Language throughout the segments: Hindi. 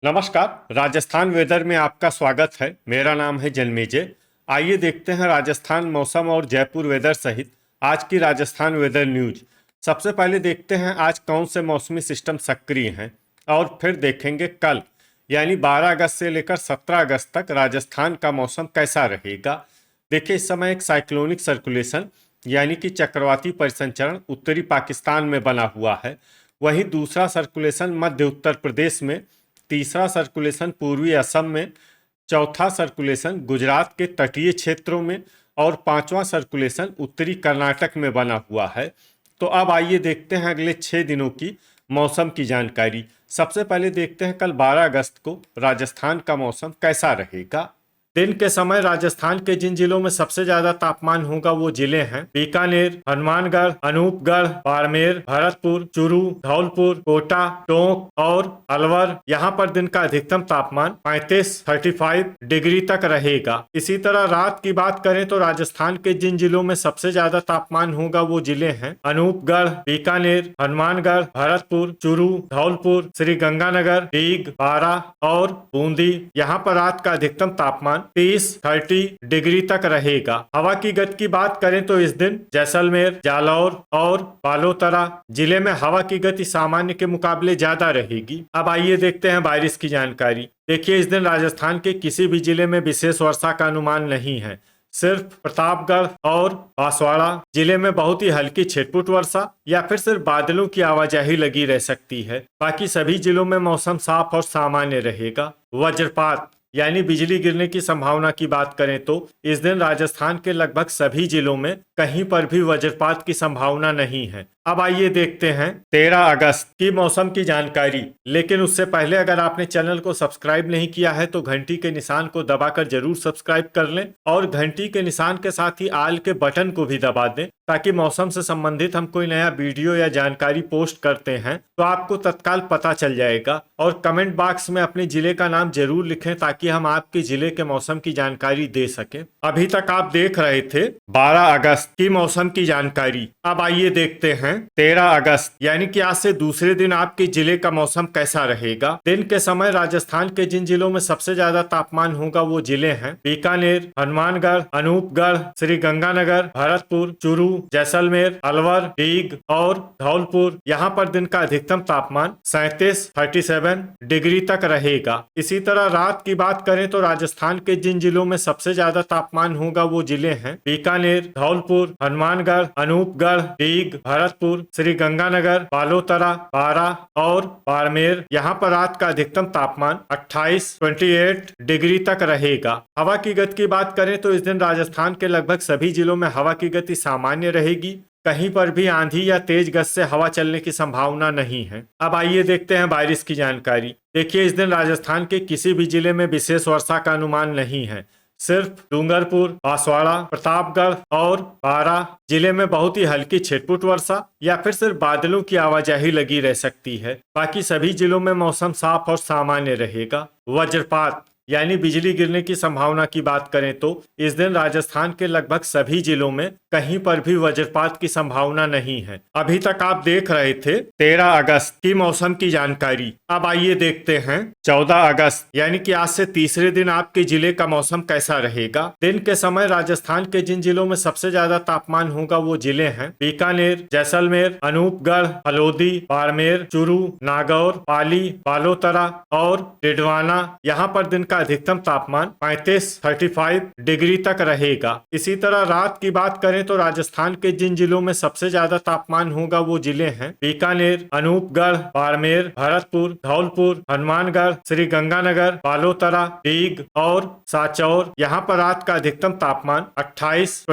नमस्कार। राजस्थान वेदर में आपका स्वागत है। मेरा नाम है जन्मेजय। आइए देखते हैं राजस्थान मौसम और जयपुर वेदर सहित आज की राजस्थान वेदर न्यूज। सबसे पहले देखते हैं आज कौन से मौसमी सिस्टम सक्रिय हैं और फिर देखेंगे कल यानी 12 अगस्त से लेकर 17 अगस्त तक राजस्थान का मौसम कैसा रहेगा। देखिए, इस समय एक साइक्लोनिक सर्कुलेशन यानी कि चक्रवाती परिसंचरण उत्तरी पाकिस्तान में बना हुआ है। वहीं दूसरा सर्कुलेशन मध्य उत्तर प्रदेश में, तीसरा सर्कुलेशन पूर्वी असम में, चौथा सर्कुलेशन गुजरात के तटीय क्षेत्रों में और पांचवा सर्कुलेशन उत्तरी कर्नाटक में बना हुआ है। तो अब आइए देखते हैं अगले 6 दिनों की मौसम की जानकारी। सबसे पहले देखते हैं कल 12 अगस्त को राजस्थान का मौसम कैसा रहेगा। दिन के समय राजस्थान के जिन जिलों में सबसे ज्यादा तापमान होगा वो जिले हैं बीकानेर, हनुमानगढ़, अनूपगढ़, बाड़मेर, भरतपुर, चूरू, धौलपुर, कोटा, टोंक और अलवर। यहाँ पर दिन का अधिकतम तापमान 35 डिग्री तक रहेगा। इसी तरह रात की बात करें तो राजस्थान के जिन जिलों में सबसे ज्यादा तापमान होगा वो जिले हैं अनूपगढ़, बीकानेर, हनुमानगढ़, भरतपुर, चूरू, धौलपुर, श्री गंगानगर, डीग, बारा और बूंदी। यहाँ पर रात का अधिकतम तापमान 30 डिग्री तक रहेगा। हवा की गति की बात करें तो इस दिन जैसलमेर, जालौर और बालोतरा जिले में हवा की गति सामान्य के मुकाबले ज्यादा रहेगी। अब आइए देखते हैं बारिश की जानकारी। देखिए, इस दिन राजस्थान के किसी भी जिले में विशेष वर्षा का अनुमान नहीं है। सिर्फ प्रतापगढ़ और बांसवाड़ा जिले में बहुत ही हल्की छिटपुट वर्षा या फिर सिर्फ बादलों की आवाजाही लगी रह सकती है। बाकी सभी जिलों में मौसम साफ और सामान्य रहेगा। वज्रपात यानी बिजली गिरने की संभावना की बात करें तो इस दिन राजस्थान के लगभग सभी जिलों में कहीं पर भी वज्रपात की संभावना नहीं है। अब आइए देखते हैं 13 अगस्त की मौसम की जानकारी। लेकिन उससे पहले अगर आपने चैनल को सब्सक्राइब नहीं किया है तो घंटी के निशान को दबाकर जरूर सब्सक्राइब कर लें और घंटी के निशान के साथ ही आल के बटन को भी दबा दें ताकि मौसम से संबंधित हम कोई नया वीडियो या जानकारी पोस्ट करते हैं तो आपको तत्काल पता चल जाएगा। और कमेंट बॉक्स में अपने जिले का नाम जरूर लिखें ताकि हम आपके जिले के मौसम की जानकारी दे सकें। अभी तक आप देख रहे थे 12 अगस्त की मौसम की जानकारी। अब आइए देखते हैं 13 अगस्त यानी कि आज से दूसरे दिन आपके जिले का मौसम कैसा रहेगा। दिन के समय राजस्थान के जिन जिलों में सबसे ज्यादा तापमान होगा वो जिले हैं बीकानेर, हनुमानगढ़, अनूपगढ़, श्री गंगानगर, भरतपुर, चूरू, जैसलमेर, अलवर, डीग और धौलपुर। यहाँ पर दिन का अधिकतम तापमान 37 डिग्री तक रहेगा। इसी तरह रात की बात करें तो राजस्थान के जिन जिलों में सबसे ज्यादा तापमान होगा वो जिले हैं बीकानेर, धौलपुर, हनुमानगढ़, अनूपगढ़, डीग, भरतपुर, श्री गंगानगर, बालोतरा, बारा और बाड़मेर। यहाँ पर रात का अधिकतम तापमान 28 डिग्री तक रहेगा। हवा की गति की बात करें तो इस दिन राजस्थान के लगभग सभी जिलों में हवा की गति सामान्य रहेगी। कहीं पर भी आंधी या तेज गति से हवा चलने की संभावना नहीं है। अब आइए देखते हैं बारिश की जानकारी। देखिए, इस दिन राजस्थान के किसी भी जिले में विशेष वर्षा का अनुमान नहीं है। सिर्फ डूंगरपुर, बांसवाड़ा, प्रतापगढ़ और बारा जिले में बहुत ही हल्की छिटपुट वर्षा या फिर सिर्फ बादलों की आवाजाही लगी रह सकती है। बाकी सभी जिलों में मौसम साफ और सामान्य रहेगा। वज्रपात यानी बिजली गिरने की संभावना की बात करें तो इस दिन राजस्थान के लगभग सभी जिलों में कहीं पर भी वज्रपात की संभावना नहीं है। अभी तक आप देख रहे थे 13 अगस्त की मौसम की जानकारी। अब आइए देखते हैं 14 अगस्त यानी कि आज से तीसरे दिन आपके जिले का मौसम कैसा रहेगा। दिन के समय राजस्थान के जिन जिलों में सबसे ज्यादा तापमान होगा वो जिले हैं बीकानेर, जैसलमेर, अनूपगढ़, हलोदी, बाड़मेर, चूरू, नागौर, पाली, बालोतरा और डिडवाना। यहाँ पर दिन का अधिकतम तापमान 35 डिग्री तक रहेगा। इसी तरह रात की बात करें तो राजस्थान के जिन जिलों में सबसे ज्यादा तापमान होगा वो जिले हैं बीकानेर, अनूपगढ़, बाड़मेर, भरतपुर, धौलपुर, हनुमानगढ़, श्री गंगानगर, बालोतरा, डीग और सांचौर। यहाँ पर रात का अधिकतम तापमान 28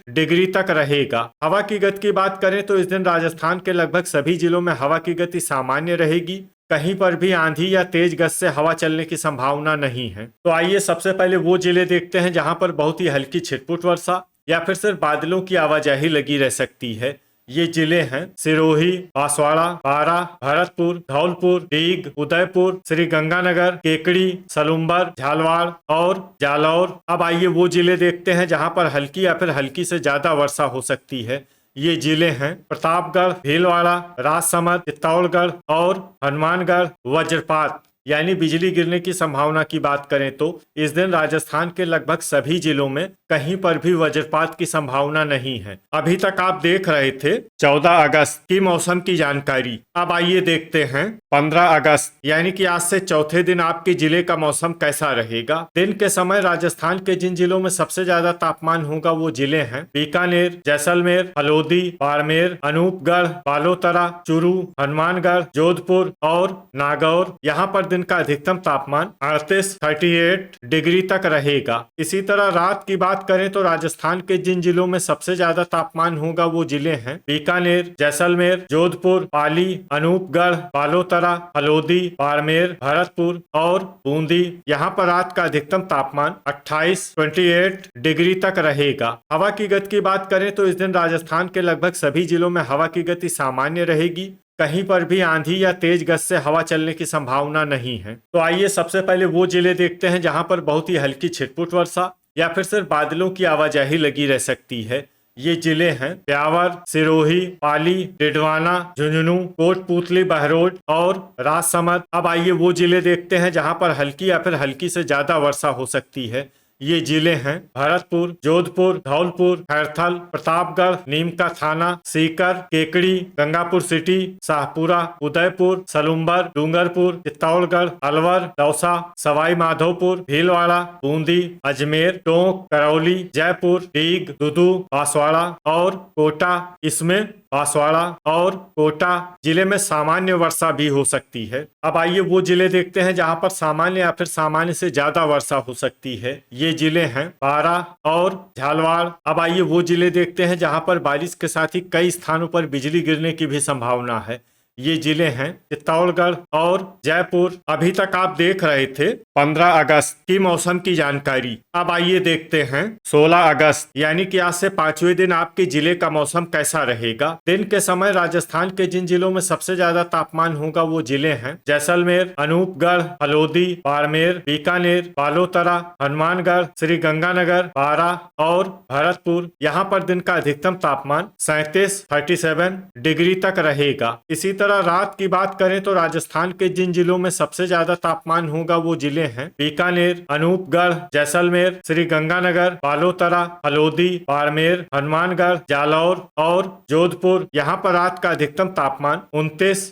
डिग्री तक रहेगा। हवा की गति की बात करें तो इस दिन राजस्थान के लगभग सभी जिलों में हवा की गति सामान्य रहेगी। कहीं पर भी आंधी या तेज गति से हवा चलने की संभावना नहीं है। तो आइए सबसे पहले वो जिले देखते हैं जहां पर बहुत ही हल्की छिटपुट वर्षा या फिर सिर्फ बादलों की आवाजाही लगी रह सकती है। ये जिले हैं सिरोही, बांसवाड़ा, बारा, भरतपुर, धौलपुर, डीग, उदयपुर, श्री गंगानगर, केकड़ी, सलुम्बर, झालवाड़ और जालौर। अब आइए वो जिले देखते हैं जहां पर हल्की या फिर हल्की से ज्यादा वर्षा हो सकती है। ये जिले हैं प्रतापगढ़, भीलवाड़ा, राजसमंद, चित्तौड़गढ़ और हनुमानगढ़। वज्रपात यानी बिजली गिरने की संभावना की बात करें तो इस दिन राजस्थान के लगभग सभी जिलों में कहीं पर भी वज्रपात की संभावना नहीं है। अभी तक आप देख रहे थे 14 अगस्त की मौसम की जानकारी। अब आइए देखते हैं 15 अगस्त यानी कि आज से चौथे दिन आपके जिले का मौसम कैसा रहेगा। दिन के समय राजस्थान के जिन जिलों में सबसे ज्यादा तापमान होगा वो जिले हैं बीकानेर, जैसलमेर, हल्द्वानी, बाड़मेर, अनूपगढ़, बालोतरा, चूरू, हनुमानगढ़, जोधपुर और नागौर। यहाँ पर दिन का अधिकतम तापमान 38 डिग्री तक रहेगा। इसी तरह रात की बात करें तो राजस्थान के जिन जिलों में सबसे ज्यादा तापमान होगा वो जिले हैं बीकानेर, जैसलमेर, जोधपुर, पाली, अनूपगढ़, बालोतरा, हल्द्वानी, बाड़मेर, भरतपुर और बूंदी। यहाँ पर रात का अधिकतम तापमान 28 डिग्री तक रहेगा। हवा की गति की बात करें तो इस दिन राजस्थान के लगभग सभी जिलों में हवा की गति सामान्य रहेगी। कहीं पर भी आंधी या तेज गति से हवा चलने की संभावना नहीं है। तो आइए सबसे पहले वो जिले देखते हैं जहां पर बहुत ही हल्की छिटपुट वर्षा या फिर सिर्फ बादलों की आवाजाही लगी रह सकती है। ये जिले हैं ब्यावर, सिरोही, पाली, डिडवाना, झुंझुनू, कोटपूतली, बहरोड और राजसमंद। अब आइए वो जिले देखते हैं जहां पर हल्की या फिर हल्की से ज्यादा वर्षा हो सकती है। ये जिले हैं भरतपुर, जोधपुर, धौलपुर, खैरथल, प्रतापगढ़, नीमका थाना, सीकर, केकड़ी, गंगापुर सिटी, शाहपुरा, उदयपुर, सलुम्बर, डूंगरपुर, चित्तौड़गढ़, अलवर, दौसा, सवाई माधोपुर, भीलवाड़ा, बूंदी, अजमेर, टोंक, करौली, जयपुर, डीग, दुदू, बांसवाड़ा और कोटा। इसमें बांसवाड़ा और कोटा जिले में सामान्य वर्षा भी हो सकती है। अब आइए वो जिले देखते हैं जहां पर सामान्य या फिर सामान्य से ज्यादा वर्षा हो सकती है। ये जिले हैं बारा और झालवाड़। अब आइए वो जिले देखते हैं जहां पर बारिश के साथ ही कई स्थानों पर बिजली गिरने की भी संभावना है। ये जिले हैं चित्तौड़गढ़ और जयपुर। अभी तक आप देख रहे थे 15 अगस्त की मौसम की जानकारी। अब आइए देखते हैं 16 अगस्त यानी कि आज से 5वें दिन आपके जिले का मौसम कैसा रहेगा। दिन के समय राजस्थान के जिन जिलों में सबसे ज्यादा तापमान होगा वो जिले हैं जैसलमेर, अनूपगढ़, हल्द्वानी, बाड़मेर, बीकानेर, बालोतरा, हनुमानगढ़, श्री गंगानगर, बारा और भरतपुर। यहाँ पर दिन का अधिकतम तापमान 37 डिग्री तक रहेगा। इसी तरह रात की बात करें तो राजस्थान के जिन जिलों में सबसे ज्यादा तापमान होगा वो जिले हैं बीकानेर, अनूपगढ़, जैसलमेर, श्री गंगानगर, बालोतरा, हल्द्वानी, बाड़मेर, हनुमानगढ़, जालौर और जोधपुर। यहाँ पर रात का अधिकतम तापमान 29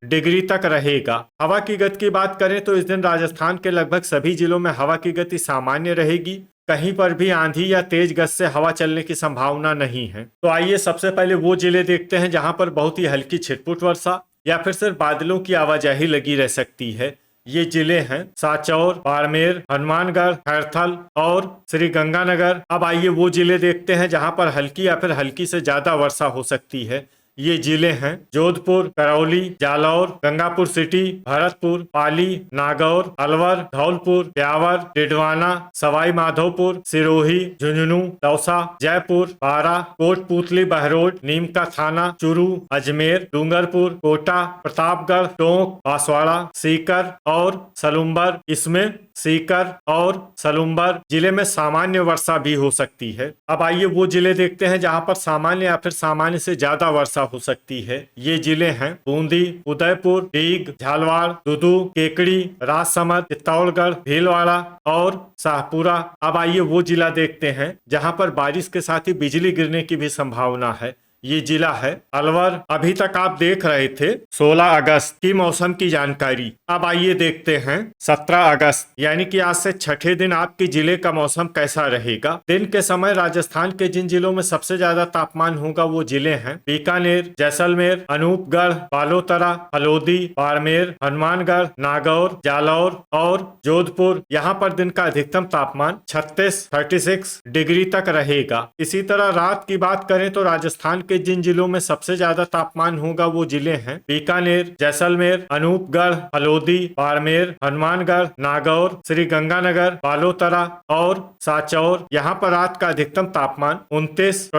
डिग्री तक रहेगा। हवा की गति की बात करें तो इस दिन राजस्थान के लगभग सभी जिलों में हवा की गति सामान्य रहेगी। कहीं पर भी आंधी या तेज गति से हवा चलने की संभावना नहीं है। तो आइए सबसे पहले वो जिले देखते हैं जहां पर बहुत ही हल्की छिटपुट वर्षा या फिर सिर्फ बादलों की आवाजाही लगी रह सकती है। ये जिले हैं सांचौर, बाड़मेर, हनुमानगढ़, खैरथल और श्री गंगानगर। अब आइए वो जिले देखते हैं जहां पर हल्की या फिर हल्की से ज्यादा वर्षा हो सकती है। ये जिले हैं जोधपुर, करौली, जालौर, गंगापुर सिटी, भरतपुर, पाली, नागौर, अलवर, धौलपुर, ब्यावर, डिडवाना, सवाई माधोपुर, सिरोही, झुंझुनू, दौसा, जयपुर, बारा, कोटपूतली, बहरोड, नीमका थाना, चूरू, अजमेर, डूंगरपुर, कोटा, प्रतापगढ़, टोंक, बांसवाड़ा, सीकर और सलुम्बर। इसमें सीकर और सलुम्बर जिले में सामान्य वर्षा भी हो सकती है। अब आइए वो जिले देखते हैं जहां पर सामान्य या फिर सामान्य से ज्यादा वर्षा हो सकती है। ये जिले हैं बूंदी, उदयपुर, डीग, झालवाड़, दुदू, केकड़ी, राजसमंद, चित्तौड़गढ़, भीलवाड़ा और शाहपुरा। अब आइए वो जिला देखते हैं जहां पर बारिश के साथ ही बिजली गिरने की भी संभावना है। ये जिला है अलवर। अभी तक आप देख रहे थे 16 अगस्त की मौसम की जानकारी। अब आइए देखते हैं 17 अगस्त यानी कि आज से छठे दिन आपके जिले का मौसम कैसा रहेगा। दिन के समय राजस्थान के जिन जिलों में सबसे ज्यादा तापमान होगा वो जिले हैं बीकानेर, जैसलमेर, अनूपगढ़, बालोतरा, हल्द्वानी, बाड़मेर, हनुमानगढ़, नागौर, जालौर और जोधपुर। यहाँ पर दिन का अधिकतम तापमान 36 डिग्री तक रहेगा। इसी तरह रात की बात करें तो राजस्थान के जिन जिलों में सबसे ज्यादा तापमान होगा वो जिले हैं बीकानेर, जैसलमेर, अनूपगढ़, हल्द्वानी, बाड़मेर, हनुमानगढ़, नागौर, श्री गंगानगर, बालोतरा और सांचौर। यहाँ पर रात का अधिकतम तापमान 29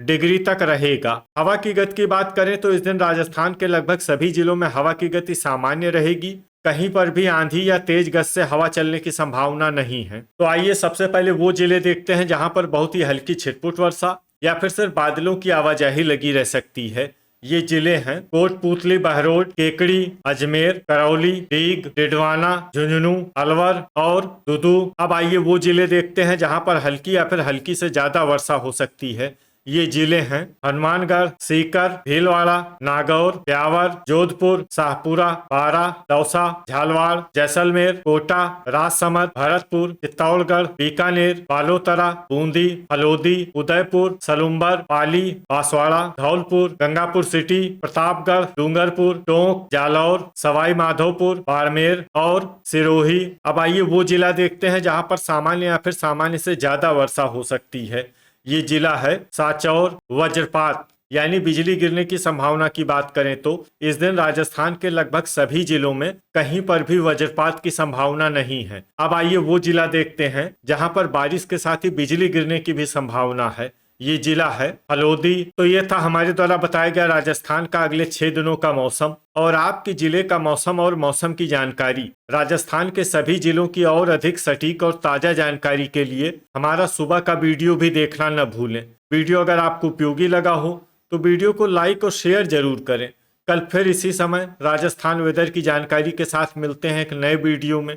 डिग्री तक रहेगा। हवा की गति की बात करें तो इस दिन राजस्थान के लगभग सभी जिलों में हवा की गति सामान्य रहेगी। कहीं पर भी आंधी या तेज गति से हवा चलने की संभावना नहीं है। तो आइए सबसे पहले वो जिले देखते हैं जहां पर बहुत ही हल्की छिटपुट वर्षा या फिर सिर्फ बादलों की आवाजाही लगी रह सकती है। ये जिले हैं कोटपूतली, बहरोड, केकड़ी, अजमेर, करौली, डीग, डिडवाना, झुंझुनू, अलवर और दुदू। अब आइए वो जिले देखते हैं जहां पर हल्की या फिर हल्की से ज्यादा वर्षा हो सकती है। ये जिले हैं हनुमानगढ़, सीकर, भीलवाड़ा, नागौर, ब्यावर, जोधपुर, शाहपुरा, बारा, दौसा, झालवाड़, जैसलमेर, कोटा, राजसमंद, भरतपुर, चित्तौड़गढ़, बीकानेर, बालोतरा, बूंदी, फलोदी, उदयपुर, सलुम्बर, पाली, बांसवाड़ा, धौलपुर, गंगापुर सिटी, प्रतापगढ़, डूंगरपुर, टोंक, जालौर, सवाई माधोपुर, बाड़मेर और सिरोही। अब आइए वो जिला देखते हैं जहां पर सामान्य या फिर सामान्य से ज्यादा वर्षा हो सकती है। ये जिला है सांचौर। वज्रपात यानी बिजली गिरने की संभावना की बात करें तो इस दिन राजस्थान के लगभग सभी जिलों में कहीं पर भी वज्रपात की संभावना नहीं है। अब आइए वो जिला देखते हैं जहां पर बारिश के साथ ही बिजली गिरने की भी संभावना है। ये जिला है फलोदी। तो ये था हमारे द्वारा बताया गया राजस्थान का अगले 6 दिनों का मौसम और आपके जिले का मौसम और मौसम की जानकारी। राजस्थान के सभी जिलों की और अधिक सटीक और ताजा जानकारी के लिए हमारा सुबह का वीडियो भी देखना न भूलें। वीडियो अगर आपको उपयोगी लगा हो तो वीडियो को लाइक और शेयर जरूर करें। कल फिर इसी समय राजस्थान वेदर की जानकारी के साथ मिलते हैं एक नए वीडियो में।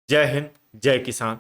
जय हिंद, जय किसान।